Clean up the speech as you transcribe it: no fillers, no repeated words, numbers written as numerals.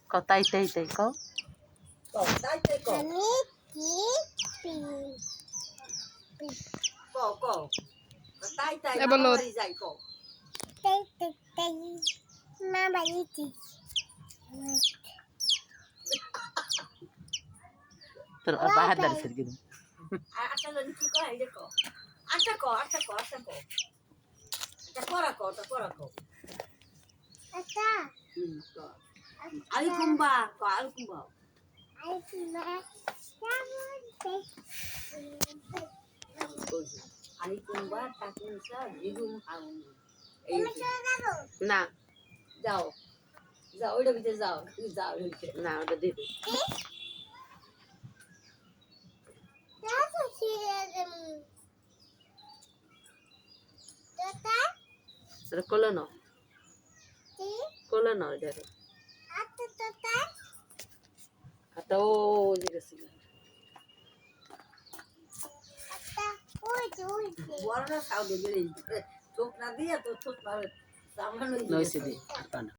Có tay tay tay có. এবার লোদ তোর বাহার দাঁড়িয়ে সে কিন্তু Alikumba, alikumba. Alikumba, takunsa, jigum haun. না যাও যাও ওইটা ভিতরে যাও যাও না ওটা দিবি এটা কোলে নাও কোলে নাও এটা আটা ও গেছে বড় না খাও দেবে চোখ না দিয়ে তো চোখ সামনে নইছে দি আর পানা